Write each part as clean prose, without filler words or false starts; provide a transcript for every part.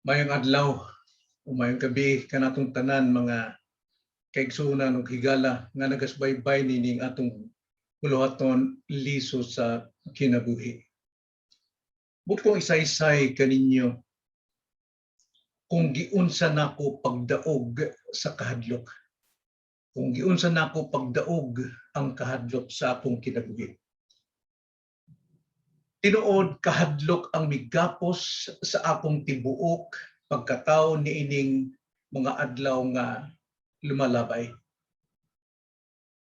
Mayong adlaw o mayong gabi kanatong tanan mga kaigsunan ug higala nga nagasbaybay nining atong puluhaton liso sa kinabuhi. Bukong isaysay kaninyo kung giunsa nako pagdaog sa kahadlok. Kung giunsa nako pagdaog ang kahadlok sa akong kinabuhi. Tinuod kahadlok ang migapos sa akong tibuok pagkatao niining mga adlaw nga lumalabay.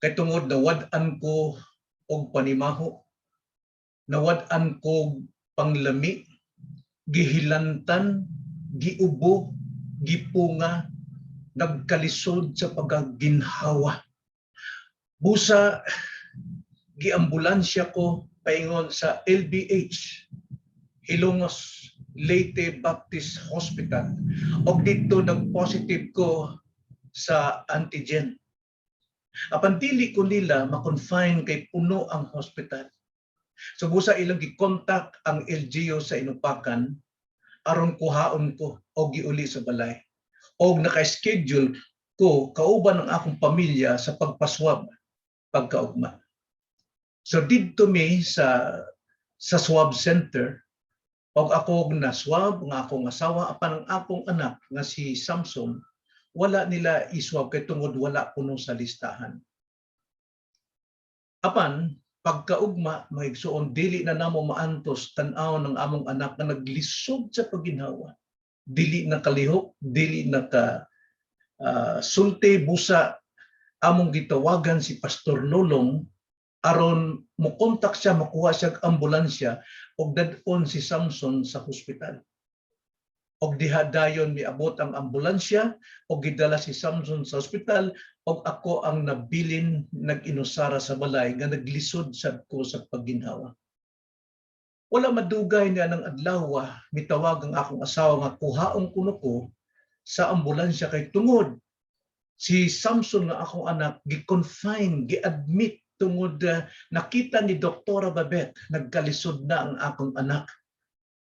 Kay tungod nawad-an ko og panimaho, nawad-an ko panglami, gihilantan, giubo, gipunga, nagkalisod sa pagaginhawa. Busa giambulansya ko paingon sa LBH, Ilongos Leyte Baptist Hospital. Og dito nag-positive ko sa antigen. Apan dili ko nila ma-confine kay puno ang hospital. So busa ilang gi-contact ang LGU sa Inupakan aron kuhaon ko og giuli sa balay. Og naka-schedule ko kauban ang akong pamilya sa pagpaswab pagkaugma. So didto mi sa swab center og ako na swab nga akong asawa apan ang akong anak nga si Samson wala nila iswab kay tungod wala puno sa listahan. Apan pagkaugma maigsuon dili na namo maantos tan-aw ng among anak nga naglisod sa pagginhawa. Dili na kalihok, dili na ka sulti busa among gitawagan si Pastor Lolong aron mo kontak siya makuha siya ambulansya og dadon si Samson sa hospital. Og diha dayon miabot ang ambulansya og gidala si Samson sa hospital og ako ang nabilin nag-inusara sa balay nga naglisod sad ko sa pagginhawa. Wala madugay nga ng adlaw mitawag ang akong asawa nga kuhaon kuno ko sa ambulansya kay tungod si Samson nga akong anak gi-confine, gi-admit tungod nakita ni Doktora Babet nagkalisod na ang akong anak.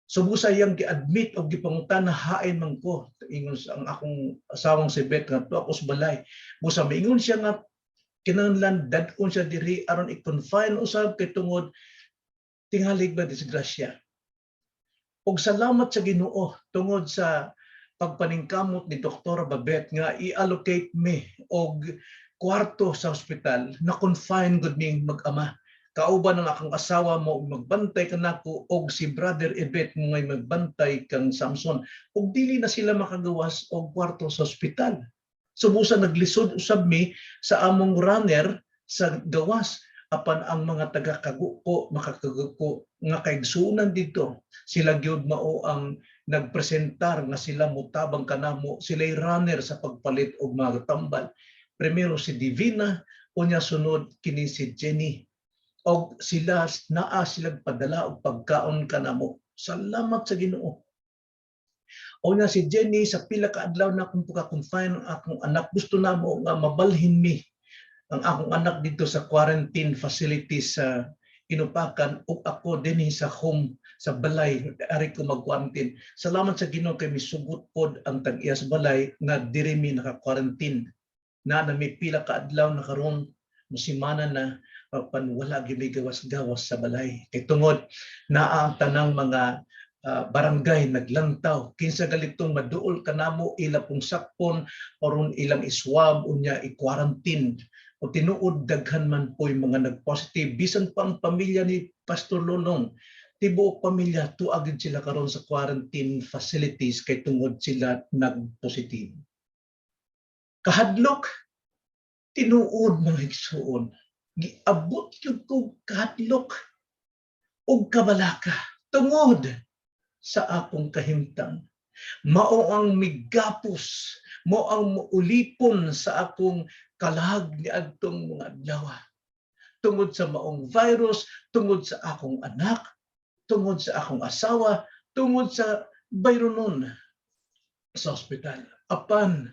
So busa yang gi-admit og gipangutana hain man ko ingon ang akong asawang si Bet nga to ako sa balay. Busa miingon siya nga kinahanglan dadkon siya diri aron i-confine usab kay tungod tingalig ba disgrasya. Og salamat sa Ginoo tungod sa pagpaningkamot ni Doktora Babet nga i-allocate me og kwarto sa ospital na confine gud ning mag-ama. Kauban ang akong asawa mo magbantay kanako og si Brother Ebet mo ngay magbantay kang Samson. Og dili na sila makagawas og kwarto sa ospital. So busa naglisod usab mi sa among runner sa gawas apan ang mga taga-kaguko makakaguko nga kaigsunan dito. Sila gyud mao ang nagpresentar nga sila mutabang kanamo, sila'y runner sa pagpalit og mga tambal. Primero si Divina, unya sunod kini si Jenny. Og sila naa silang padala og pagkaon kanamo. Salamat sa Ginoo. Unya si Jenny sa pila ka adlaw na akong pagka-confine ang akong anak, gusto namo nga mabalhin mi ang akong anak dito sa quarantine facilities sa Inupakan ug ako dinhi sa home sa balay ari ko mag-quarantine. Salamat sa Ginoo kay misugot pod ang tag-iya sa balay nga diri mi naka-quarantine. Na may pila ka adlaw na karon musimana na pan wala gyud gawas-gawas sa balay. Kay tungod naa ang tanang mga barangay naglantaw kinsa galitong maduol kanamo ila pong sakpon aron ilang iswab unya i-quarantine. O tinuod daghan man po'y mga nag-positive bisan pa ang pamilya ni Pastor Lolong. Tibuok pamilya tuagid sila karon sa quarantine facilities kay tungod sila nag-positive. Kahadlok tinuod mga igsuon. Giabot gyud ko kahadlok og kabalaka tungod sa akong kahimtang. Mao ang migapos, mao ang ulipon sa akong kalag ni adtong mga adlaw. Tungod sa maong virus, tungod sa akong anak, tungod sa akong asawa, tungod sa bayronon sa ospital. Apan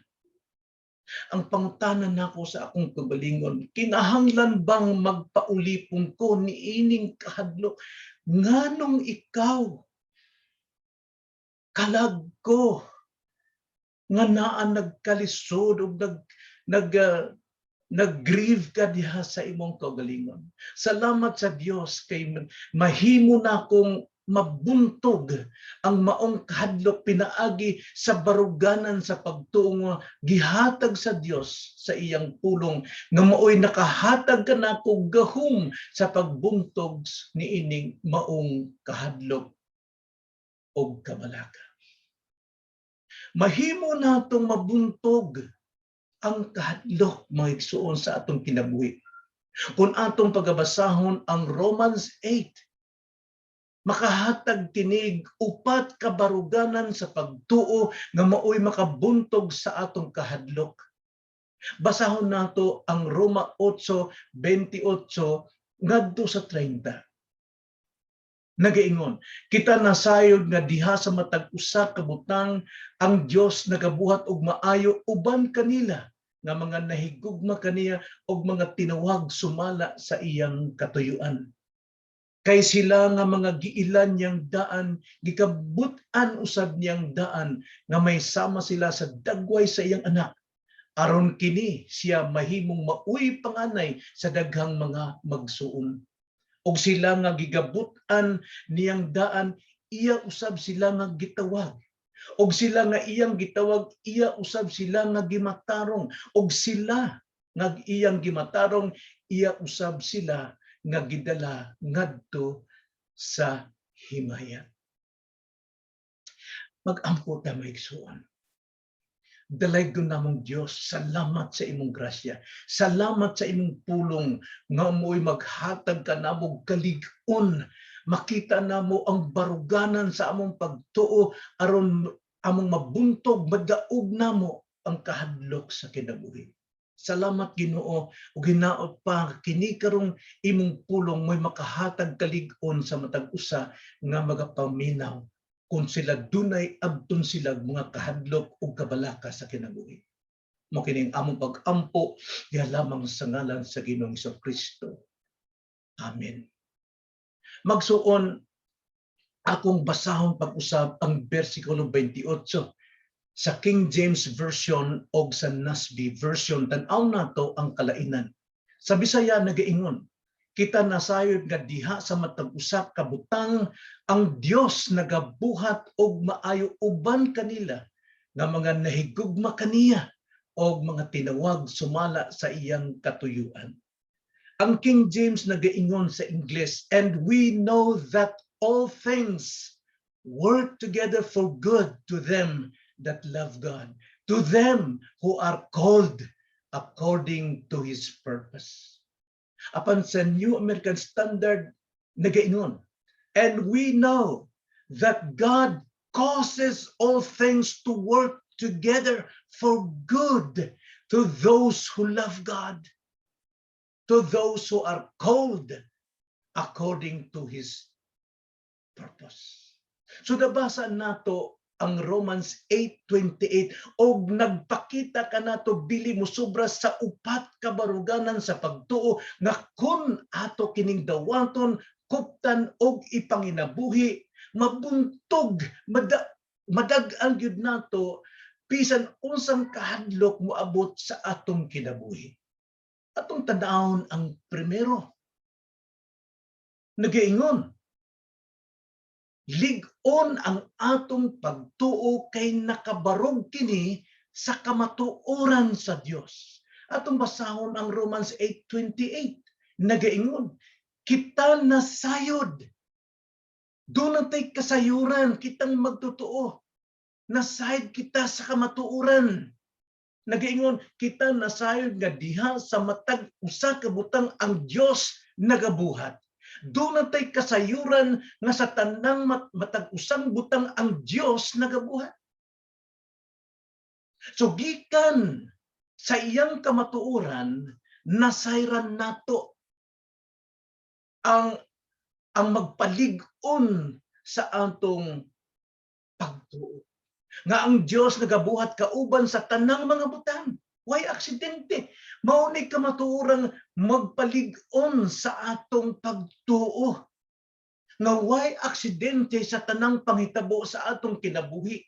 ang pangutanan nako sa akong kabalingon, kinahanglan bang magpaulipon ko niining kahadlok? Nganong ikaw kalag ko nga naa nagkalisod ug nag nag-grieve ka diha sa imong kaugalingon. Salamat sa Dios kay mahimo na akong mabuntog ang maong kahadlok pinaagi sa baruganan sa pagtuo gihatag sa Dios sa iyang pulong nga maoy nakahatag ka nako gahom sa pagbuntog niining maong kahadlok og kabalaka. Mahimo natong mabuntog ang kahadlok mga igsuon sa atong kinabuhi. Kung atong pagabasahon ang Romans 8, makahatag tinig upat ka baruganan sa pagtuo nga maoy makabuntog sa atong kahadlok. Basahon nato ang Roma 8:28 ngadto sa 30. Nagaingon, kita nasayod nga diha sa matag usa ka butang ang Dios nagabuhat og maayo uban kanila nga mga nahigugma kaniya og mga tinawag sumala sa iyang katuyuan. Kay sila nga mga giilan niyang daan, gikabut-an usab niyang daan nga may sama sila sa dagway sa iyang anak. Aron kini siya mahimong mauy panganay sa daghang mga magsuon. Og sila nga gigabut-an niyang daan, iya usab sila nga gitawag. Og sila nga iyang gitawag, iya usab sila nga gimatarong. Og sila nga iyang gimatarong, iya usab sila nga gidala ngadto sa himaya. Mag-ampo ta maigsuon. Dalaygon namong Dios, salamat sa imong grasya. Salamat sa imong pulong nga mo'y maghatag ka namong kalig-on. Makita namo ang baruganan sa among pagtuo aron among mabuntog, madaog namo ang kahadlok sa kinabuhi. Salamat Ginoo ug hinaot pa kini karong imong pulong mo'y makahatag kalig-on sa matag usa nga magapaminaw kung sila dunay abton sila mga kahadlok o kabalaka sa kinabuhi. Mo kining among pag-ampo diha lamang sa ngalan sa Ginoong Kristo. Amen. Magsuon akong basahon pag-usab ang bersikulo 28 sa King James Version o sa NASB Version. Tan-aw nato ang kalainan. Sa Bisaya nagaingon, kita nasayod nga diha sa matag usa ka butang ang Dios nagabuhat og maayo uban kanila nga mga nahigugma kaniya og mga tinawag sumala sa iyang katuyuan. Ang King James nagaingon sa Ingles, and we know that all things work together for good to them that love God, to them who are called according to His purpose. Apan sa New American Standard nagaingon, and we know that God causes all things to work together for good to those who love God, to those who are called according to His purpose. So nabasa nato ang Romans 8:28 og nagpakita ka nato bili mo sobra sa upat ka baruganan sa pagtuo nga kun ato kining dawaton kuptan og ipanginabuhi mabuntog madag-ang gyud nato bisan unsang kahadlok moabot sa atong kinabuhi. Atong tan-awon ang primero. Nagaingon, lig-on ang atong pagtuo kay nakabarog kini sa kamatuoran sa Dios. Atong basahon ang Romans 8:28. Nagaingon, kita nasayod. Doon natay kasayuran, kitang magtutuo. Nasayod kita sa kamatuoran. Nagaingon, kita nasayod nga diha sa matag usa ka butang ang Dios nagabuhat. Doon natay kasayuran nga sa tanang matag usang butang ang Dios nagabuhat. So gikan sa iyang kamatuoran, nasayran nato ang magpalig-on sa atong pagtuo. Nga ang Dios nagabuhat kauban sa tanang mga butang. Why aksidente? Mao ni kamatuoran magpalig-on sa atong pagtuo. Nga why aksidente sa tanang panghitabo sa atong kinabuhi.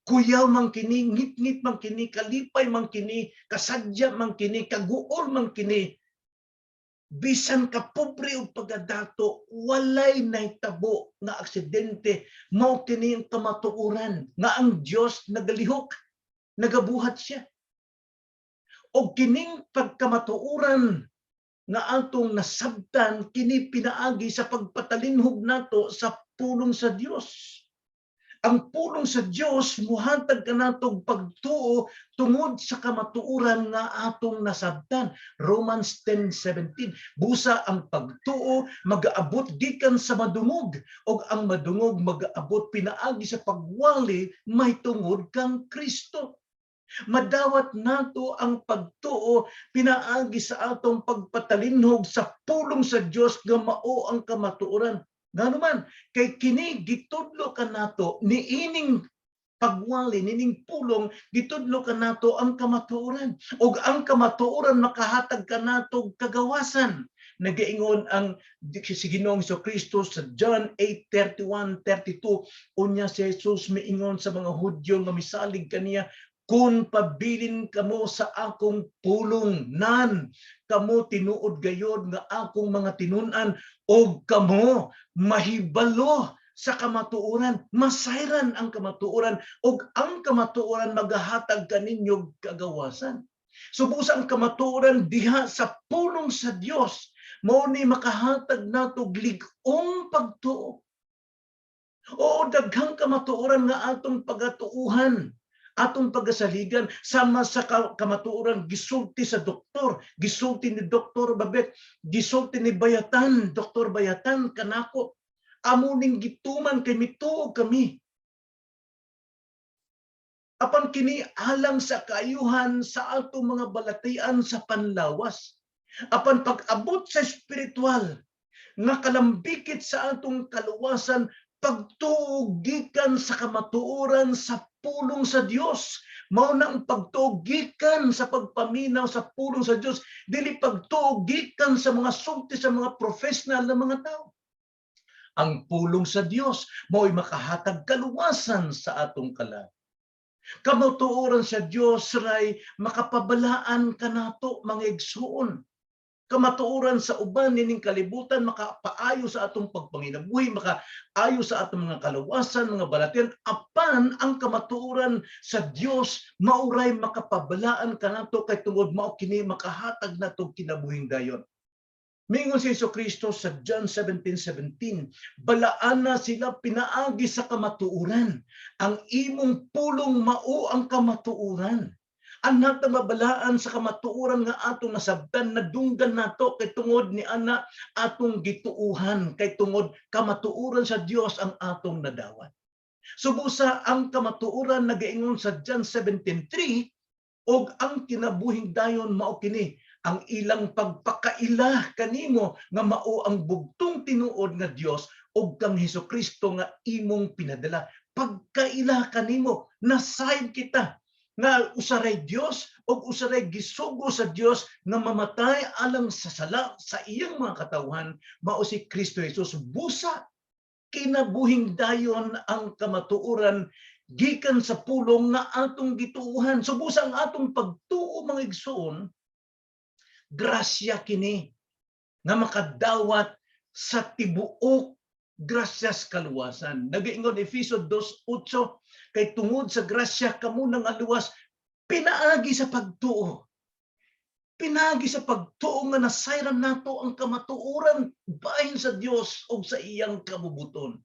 kuyaw man kini, ngit-ngit man kini, kalipay man kini, kasadya man kini, kaguol man kini, bisan ka pobre o pagadato, walay nahitabo nga aksidente, mao kini ang kamatuoran nga ang Dios nagalihok, nagabuhat siya. O kining pagkamatuoran nga atong nasabtan, kini pinaagi sa pagpatalinhog nato sa pulong sa Dios. Ang pulong sa Dios muhatag kanatog pagtuo tungod sa kamatuoran nga atong nasabtan. Romans 10:17. Busa ang pagtuo magaabot gikan sa madungog, og ang madungog magaabot pinaagi sa pagwali may tungod kang Kristo. Madawat nato ang pagtuo pinaagi sa atong pagpatalinhog sa pulong sa Dios nga mao ang kamatuoran. Nganuman kay kini gitudlo kanato niining pagwali nining pulong, gitudlo kanato ang kamatuoran, ug ang kamatuoran makahatag kanato kagawasan. Nagaingon ang si Ginoong Kristo sa John 8:31-32, unya si Jesus miingon sa mga Hudyo nga misalig kaniya, kung pabilin kamo sa akong pulong, nan kamo tinuod gayod nga akong mga tinunan, og kamo mahibalo sa kamatuoran, masayran ang kamatuoran, og ang kamatuoran magahatag kaninyo kagawasan. So busa ang kamatuoran diha sa pulong sa Dios, mao ni makahatag nato lig-ong pagtuo. O daghang kamatuoran nga atong pagatuuhan, atong pagasaligan, sama sa kamatuoran gisulti sa doktor, gisulti ni Dr. Babet, gisulti ni Bayatan, Dr. Bayatan kanako, amuning gituman kay mituog kami. Apan kini alang sa kaayuhan sa atong mga balatian sa panlawas. Apan pag-abot sa espiritual, nga kalambikit sa atong kaluwasan, pagtuog gikan sa kamatuoran sa pulong sa Dios. Mao na ang pagtuog gikan sa pagpaminaw sa pulong sa Dios, dili pagtuog gikan sa mga sulti sa mga professional na mga tao. Ang pulong sa Dios mao'y makahatag kaluwasan sa atong kalag. Kamatuoran sa Dios ray makapabalaan kanato mga igsuon. Kamatuoran sa uban nining kalibutan makapaayo sa atong pagpanginabuhi, makaayo sa atong mga kaluwasan, mga balatian. Apan ang kamatuoran sa Dios mauray makapabalaan kanato kay tungod mao kini makahatag nato kinabuhing dayon. Mingon si Kristo sa John 17:17, balaan na sila pinaagi sa kamatuoran. Ang imong pulong mao ang kamatuoran. Ang natang mabalaan sa kamatuoran nga atong nasabtan, nadunggan nato kay tungod ni ana atong gituuhan, kay tungod kamatuoran sa Dios ang atong nadawat. Subusa ang kamatuoran nagaingon sa John 17:3, og ang kinabuhing dayon mao kini, ang ilang pagpakaila kanimo nga mao ang bugtong tinuod nga Dios og kang Hesukristo nga imong pinadala. Pagkaila kanimo, nasayod kita nga usaray Dios o usaray gisugo sa Dios nga mamatay alang sa sala sa iyang mga katawhan, mao si Kristo Jesus. Busa kinabuhing dayon ang kamatuoran gikan sa pulong nga atong gituuhan. So busa ang atong pagtuo mga igsoon, grasya kini nga makadawat sa tibuok grasyas kaluwasan. Nagaingon Efeso 2:8, kay tungod sa grasya kamo nang aluwas pinaagi sa pagtuo. Pinaagi sa pagtuo nga nasayran nato ang kamatuoran bahin sa Dios og sa iyang kabubuton.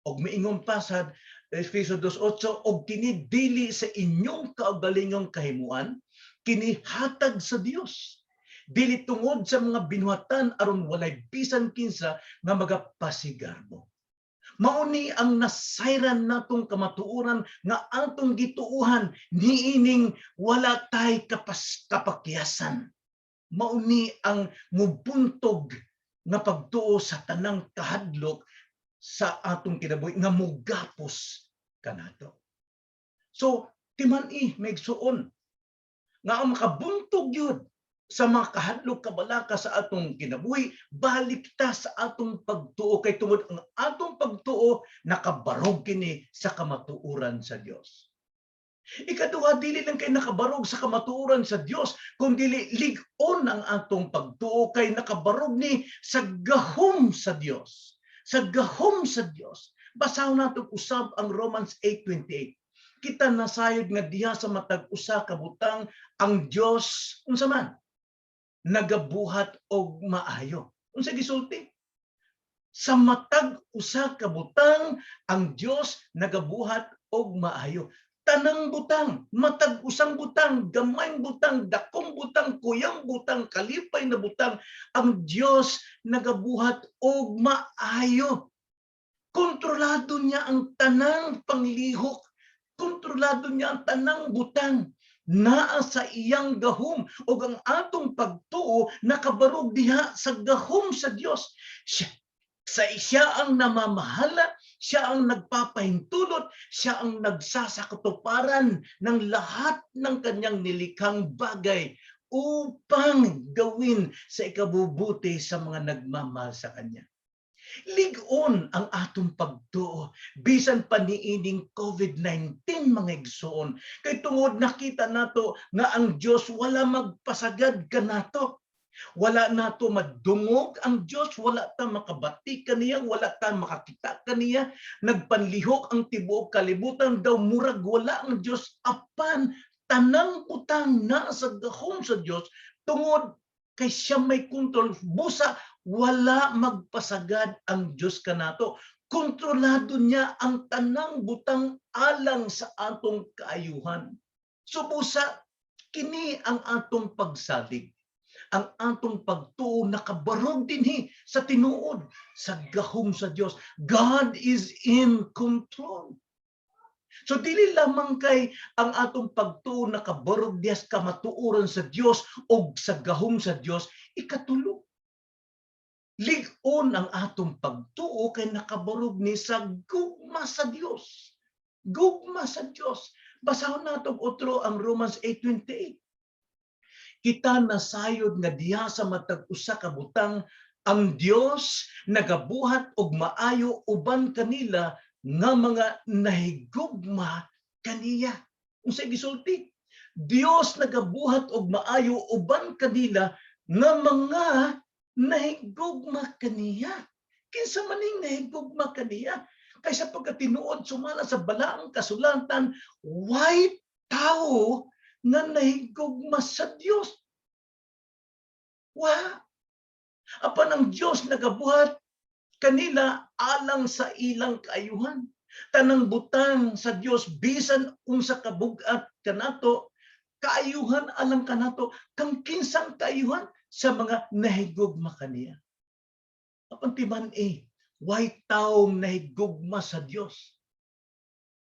Og miingon pa sa Efeso 2:8, og kini dili sa inyong kaugalingong kahimuan, kini hatag sa Dios. Dili tungod sa mga binuhatan aron walay bisan kinsa nga magapasigarbo. Mao ni ang nasayran natong kamatuoran nga atong gituuhan, niining wala tay kapakyasan. Mao ni ang mubuntog nga pagtuo sa tanang kahadlok sa atong kinabuhi nga mugapos kanato. So timan-i maigsuon nga ang makabuntog yun sa mga kahadlok kabalaka sa atong kinabuhi, balik ta sa atong pagtuo, kay tungod ang atong pagtuo nakabarog kini sa kamatuoran sa Dios. Ikaduha, dili lang kay nakabarog sa kamatuoran sa Dios, kundi lig-on ang atong pagtuo kay nakabarog ni sa gahom sa Dios. Sa gahom sa Dios. Basahon nato usab ang Romans 8:28. Kita nasayod nga diha sa matag usa ka butang ang Dios unsa man nagabuhat og maayo. Unsa gisulti? Sa matag usa ka butang ang Dios nagabuhat og maayo. Tanang butang, matag usang butang, gamayng butang, dakong butang, kuyang butang, kalipay na butang, ang Dios nagabuhat og maayo. Kontrolado niya ang tanang panglihok, kontrolado niya ang tanang butang. Naa sa iyang gahom o ang atong pagtuo nakabarog diha sa gahom sa Dios. Siya ang namamahala, siya ang nagpapahintulot, siya ang nagsasakatuparan ng lahat ng kanyang nilikhang bagay upang gawin sa ikabubuti sa mga nagmamahal sa kanya. Lig-on ang atong pagtuo bisan pa niining COVID-19 mga igsoon. Kay tungod nakita nato nga ang Dios wala magpasagad kanato. Wala nato madungog ang Dios, wala ta makabati kaniya, wala ta makakita kaniya. Nagpanlihok ang tibuok kalibutan daw murag wala ang Dios apan tanang butang na sa gahom sa Dios tungod kay siya may kontrol. Busa wala magpasagad ang Dios kanato. Kontrolado niya ang tanang butang alang sa atong kaayuhan. So busa kini ang atong pagsalig. Ang atong pagtuo nakabarog dinhi sa tinuod sa gahom sa Dios. God is in control. So dili lamang kay ang atong pagtuo nakabarog diha sa kamatuoran sa Dios o sa gahom sa Dios, ikatulo. Lig-on ang atong pagtuo kay nakabarog ni sa gugma sa Dios. Gugma sa Dios. Basahon nato otro ang Romans 8:28. Kita nasayod nga diha sa matag usa ka butang ang Dios nagabuhat og maayo uban kanila nga mga nahigugma kaniya. Unsay gisulti? Dios nagabuhat og maayo uban kanila nga mga nahigugma kaniya. Kinsa maning nahigugma kaniya? Kay sa pagkatinuod sumala sa balaang kasulatan, why tao nga nahigugma sa Dios? Wa. Apan ang Dios nagabuhat kanila alang sa ilang kaayuhan. Tanang butang sa Dios bisan unsa kabug-at kanato, kaayuhan alang kanato kang kinsang kaayuhan sa mga nahigugma kaniya. Apan timan why taong nahigugma sa Dios?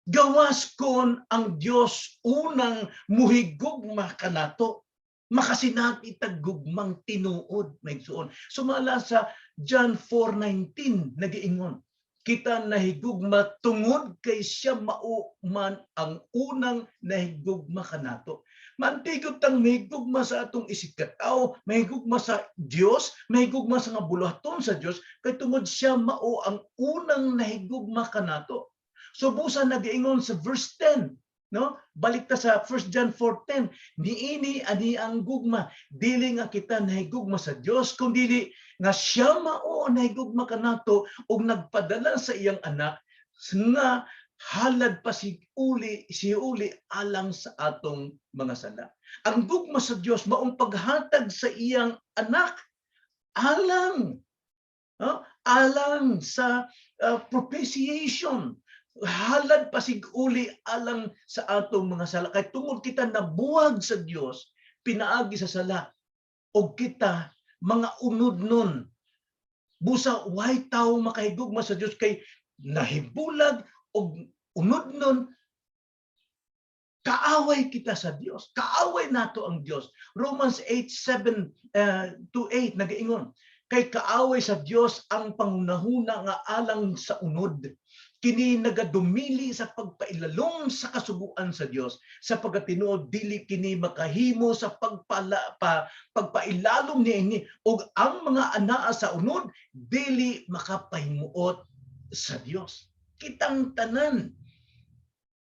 Gawas kon ang Dios unang muhigugma kanato, makasinat itag gugmang tinuod maigsuon. Sumala sa John 4:19 nagiingon, kita nahigugma tungod kay siya mao man ang unang nahigugma kanato. Mantigot tang mahigugma sa atong isikataw, mahigugma sa Dios, mahigugma sa nga buluhaton sa Dios kay tungod siya mao ang unang nahigugma kanato. So busa nagiingon sa verse 10, no? Balik ta sa 1 John 4:10, niini ani ang gugma, dili nga kita nahigugma sa Dios kundi nga siya mao nahigugma kanato og nagpadala sa iyang anak nga halad pa si uli alang sa atong mga sala. Ang gugma sa Dios maong paghatag sa iyang anak alang alang sa propitiation, halad pasiguli alang sa atong mga sala. Kay tungod kita nabuwag sa Dios, pinaagi sa sala, o kita mga unod nun. Busa, why tao makahigugma sa Dios kay nahibulag o unod nun, kaaway kita sa Dios. Kaaway nato ang Dios. Romans 8:7-8 nagaingon, kay kaaway sa Dios ang pangunahuna nga alang sa unod. Kini nagadumili sa pagpailalom sa kasubuan sa Dios, sa pagkatinuod dili kini makahimo sa pagpailalom niini ug ang mga anaa sa unod dili makapahimuot sa Dios. Kitang tanan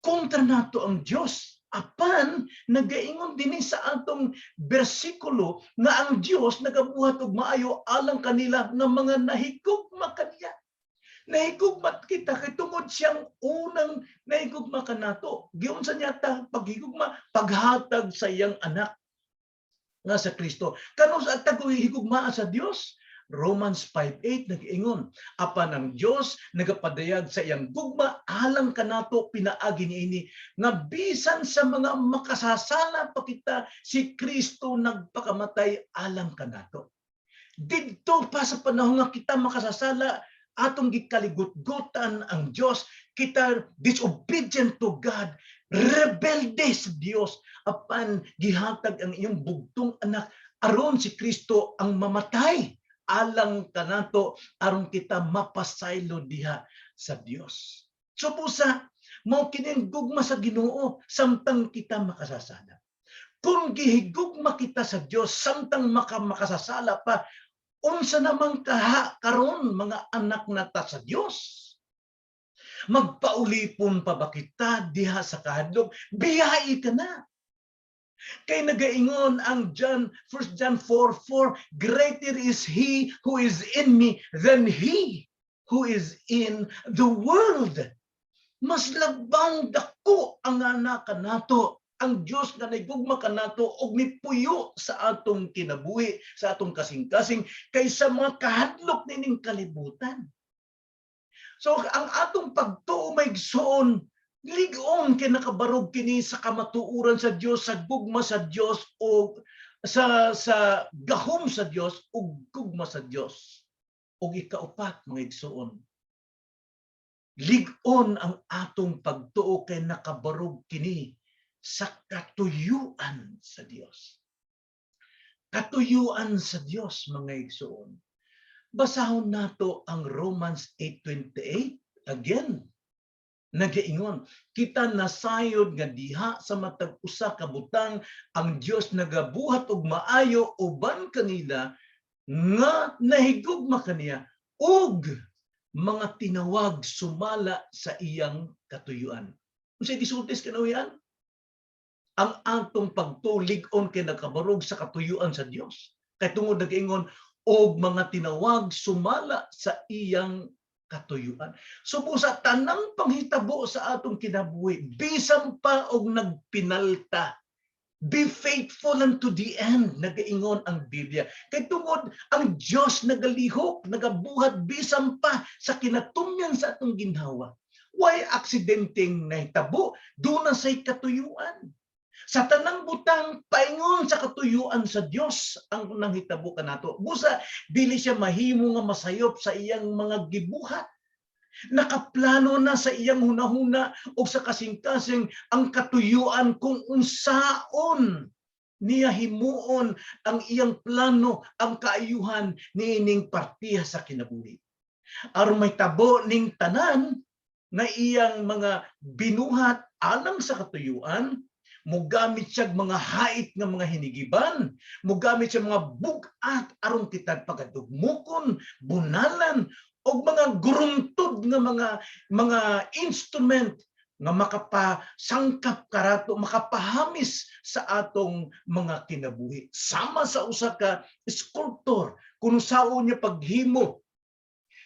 kontra nato ang Dios. Apan nagaingon dinhi sa atong bersikulo nga ang Dios nagabuhat og maayo alang kanila nga mga nahigugma kaniya. Nahigugma kita kay tungod siyang unang nahigugma kanato. Giunsa niya ta paghigugma, paghatag sa iyang anak nga sa Kristo. Kanos at higugmaa sa Dios? Romans 5:8 nag-ingon, apan ang Dios nagapadayag sa iyang gugma alang kanato pinaagi niini nga bisan sa mga makasasala pa kita si Kristo nagpakamatay alang kanato. Didto pa sa panahon nga kita makasasala, atong gikaligut-gutan ang Dios, kita disobedient to God, rebelde sa Dios, apan gihatag ang iyong bugtong anak aron si Kristo ang mamatay alang kanato aron kita mapasaylo diha sa Dios. So pusa, mao kining gugma sa Ginoo samtang kita makasasala. Kung gihigugma kita sa Dios samtang makasasala pa, unsa namang karon mga anak nata sa Dios? Magpaulipon pa ba kita diha sa kahadlok? Biyai ka na. Kay nagaingon ang 1 John 4:4, greater is He who is in me than he who is in the world. Mas labang dako ang anak nato, ang Dios nga nagugma kanato og mipuyo sa atong kinabuhi, sa atong kasing-kasing kaysa mga kahadlok nining kalibutan. So ang atong pagtuo maigsoon, lig-on kay nakabarog kini sa kamatuoran sa Dios, sa gugma sa Dios o sa gahom sa Dios ug gugma sa Dios. Ug ikaupat mga igsoon, lig-on ang atong pagtuo kay nakabarog kini sa katuyuan sa Dios. Katuyuan sa Dios mga igsoon. Basahon nato ang Romans 8:28 again. Nagaingon, kita nasayod nga diha sa matag usa ka butang ang Dios nagabuhat og maayo uban kanila nga nahigugma kaniya ug mga tinawag sumala sa iyang katuyuan. Unsay gisultis kanawian? Ang atong pagtulig-on kay nakabarog sa katuyuan sa Dios. Kay tungod nagaingon og mga tinawag sumala sa iyang katuyuan. So sa tanang panghitabo sa atong kinabuhi, bisan pa og nagpinalta, be faithful unto the end, nagaingon ang Biblia. Kay tungod ang Dios nagalihok, nagabuhat bisan pa sa kinatumyan sa atong ginhawa. Why aksidenteng nahitabo? Doon na say katuyuan. Sa tanang butang, paingon sa katuyuan sa Dios ang nanghitabo kanato. Busa, dili siya mahimo nga masayop sa iyang mga gibuhat. Nakaplano na sa iyang hunahuna o sa kasing-kasing ang katuyuan kung unsaon niya himuon ang iyang plano, ang kaayuhan niining partiya sa kinabuhi. Aron may tabo ning tanan na iyang mga binuhat alang sa katuyuan, mugamit siya mga hait nga mga hinigiban, mugamit siya mga bugat aron kita pagadugmukon, bunalan og mga gurumtod nga mga instrument nga makapasangkap karato, makapahamis sa atong mga kinabuhi. Sama sa usa ka sculptor kung sao niya paghimo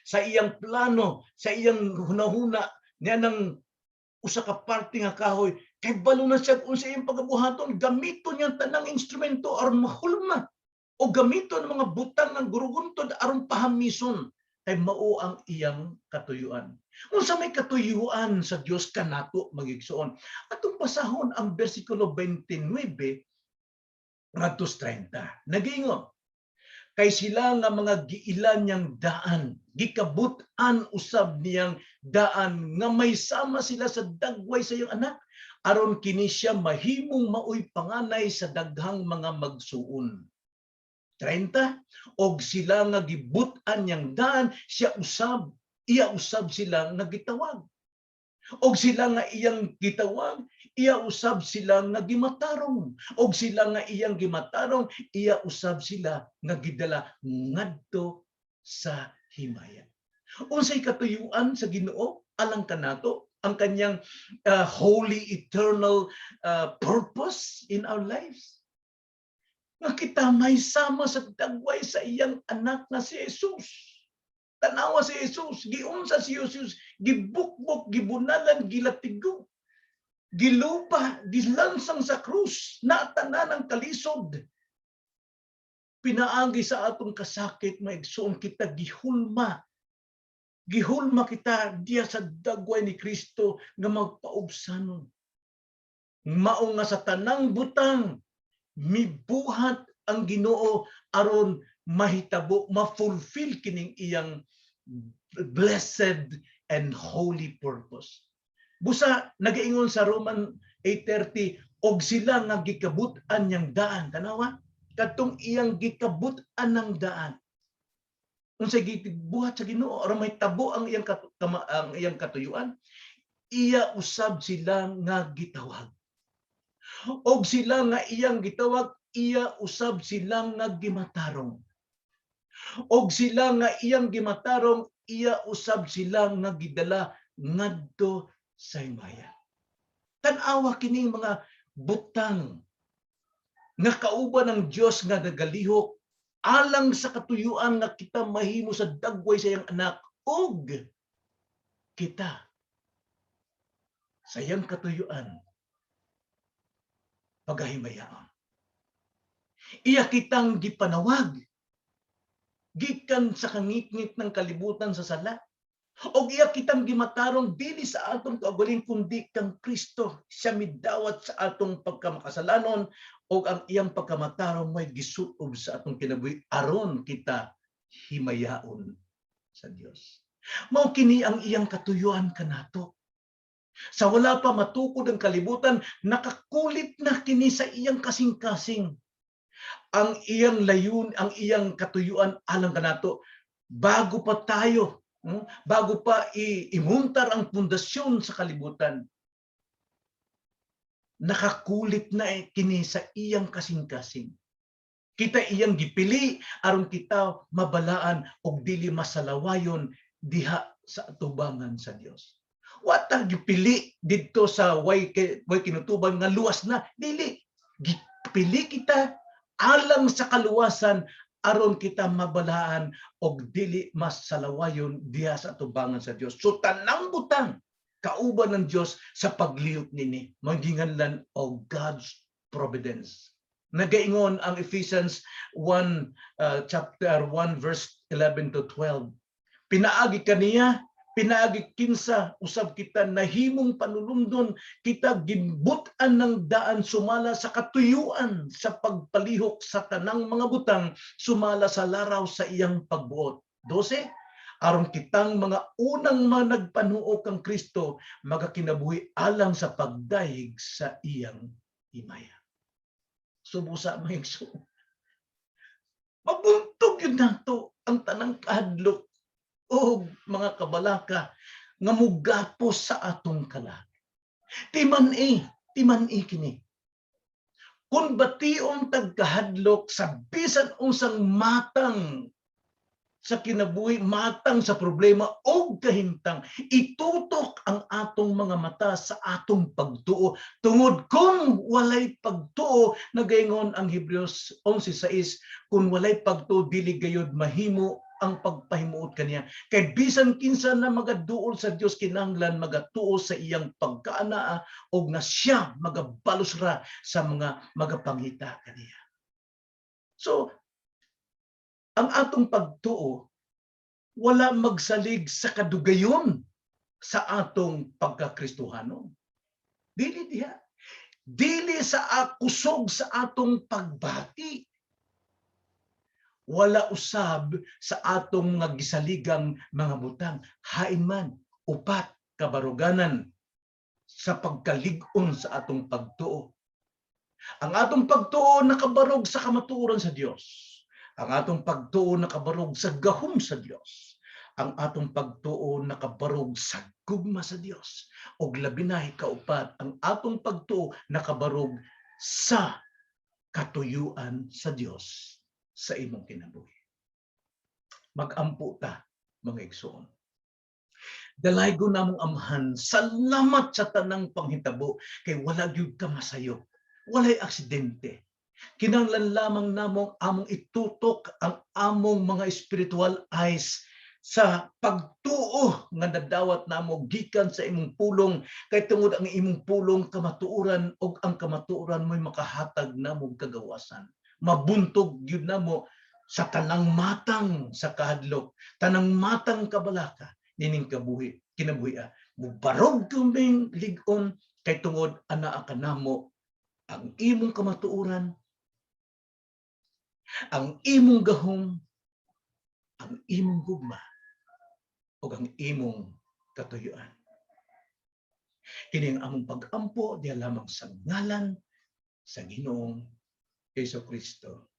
sa iyang plano, sa iyang hunahuna niya ng usa ka parte nga kahoy, kay balo na siya kung sa iyang pagabuhaton, gamito niyang tanang instrumento aron mahulma o gamito ng mga butang ng guruguntod aron pahamison, kay mao ang iyang katuyuan. Unsa may katuyuan sa Dios kanato magigsoon. Atong basahon ang bersikulo 29 ngadto 30. Nagingon, kay sila nga mga giilan niyang daan, gikabut-an usab niyang daan nga may sama sila sa dagway sa iyong anak, aron kini siya mahimong maoy panganay sa daghang mga magsuon. 30, og sila nga gibut-an niyang daan, iya usab sila nga gitawag. Og sila nga iyang gitawag, iya usab sila nga gimatarong. Og sila nga iyang gimatarong, iya usab sila nga gidala ngadto sa himaya. Unsay katuyuan sa Ginoo alang kanato ang kanyang holy eternal purpose in our lives. Nga kita may sama sa dagway sa iyang anak na si Jesus. Tanawa si Jesus, giunsa si Jesus, gibukbok, gibunalan, gilatigo, gilupa, gilansang sa krus, natanan ang kalisod. Pinaagi sa atong kasakit, maigsoon kita gihulma. Gihulma kita diya sa dagway ni Kristo nga magpaubsanon. Mao nga sa tanang butang, mibuhat ang Ginoo aron mahitabo, ma-fulfill kining iyang blessed and holy purpose. Busa nagaingon sa Roman 8:30, og sila nga gikabut-an niyang daan, tanawa? Katong iyang gikabut-an ng daan. Unsay gibuhat sa Ginoo aron mahitabo ang iyang katuyuan, iya usab sila nga gitawag. Og sila nga iyang gitawag, iya usab sila nga gimatarong. Og sila nga iyang gimatarong, iya usab sila nga gidala ngadto sa himaya. Tan-awa kining mga butang nga kauban ng Dios nga nagalihok alang sa katuyuan nga kita mahimo sa dagway sa iyang anak og kita sa iyang katuyuan pagahimayaon. Iya kitang gipanawag gikan sa kangitngit ng kalibutan sa sala. Og iya kitang gimatarong dili sa atong kaugaling kundi kang Kristo. Siya midawat sa atong pagkamakasalanon og ang iyang pagkamatarong may gisuob sa atong kinabuhi aron kita himayaon sa Dios. Mao kini ang iyang katuyuan kanato. Sa wala pa matukod ang kalibutan, nakakulit na kini sa iyang kasing-kasing. Ang iyang layon, ang iyang katuyuan alang kanato bago pa tayo, bago pa imuntar ang pundasyon sa kalibutan. Nakakulit na kini sa iyang kasing-kasing. Kita iyang gipili aron kita mabalaan og dili masalawayon diha sa atubangan sa Dios. What ang gipili didto sa way kinutuban nga luwas na? Dili. Gipili kita alang sa kaluwasan aron kita mabalaan og dili masalawayon diha sa atubangan sa Dios. So tanang butang kauban ng Dios sa paglihok nini maginghanlan og God's providence. Nagaingon ang Ephesians 1 chapter 1 verse 11 to 12. Pinaagi kaniya, pinaagi kinsa usab kita nahimong panulundon, kita gimbutan ng daan sumala sa katuyuan sa pagpalihok sa tanang mga butang, sumala sa laraw sa iyang pagbuot. 12, aron kitang mga unang managpanuo kang Kristo magakinabuhi alang sa pagdayeg sa iyang himaya. Subusa mahigso. Mabuntog yun nato ang tanang kahadlok o mga kabalaka nga mugapos sa atong kalag. Timan-i kini. Kung bation tagkahadlok sa bisan unsang matang sa kinabuhi, matang sa problema o kahimtang, itutok ang atong mga mata sa atong pagtuo. Tungod kung walay pagtuo, nagaingon ang Hebreos 11:6, kung walay pagtuo, dili gayud mahimo ang pagpahimuot kaniya. Kay bisan kinsa na magaduol sa Dios, kinahanglan magatuo sa iyang pagkaanaa og na siya magabalos ra sa mga magapangita kaniya. So, ang atong pagtuo wala magsalig sa kadugayon sa atong pagkakristohano. Dili diha. Dili sa kusog sa atong pagbati. Wala usab sa atong mga gisaligang mga butang. Hain man, upat, kabaruganan sa pagkalig-on sa atong pagtuo. Ang atong pagtuo nakabarog sa kamatuoran sa Dios. Ang atong pagtuo nakabarog sa gahom sa Dios. Ang atong pagtuo nakabarog sa gugma sa Dios. Og labi na kaupat, ang atong pagtuo nakabarog sa katuyuan sa Dios sa imong kinabuhi. Mag-ampo ta, mga igsoon. Dalaygo namong Amhan, salamat sa tanang panghitabo kay wala gyud ka masayo. Walay aksidente. Kinahanglan lamang namong among itutok ang among mga spiritual eyes sa pagtuo nga nadawat namo gikan sa imong pulong kay tungod ang imong pulong kamatuoran ug ang kamatuoran mo'y makahatag namo kagawasan. Mabuntog gyud namo sa tanang matang sa kahadlok, tanang matang kabalaka nining kabuhi kinabuhi. Mubarog kaming lig-on kay tungod anaa kanamo ang imong kamatuoran, ang imong gahom, ang imong gugma, o ang imong katuyuan. Kini ang among pag-ampo diha lamang sa ngalan sa Ginoong Hesus Kristo.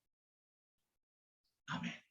Amen.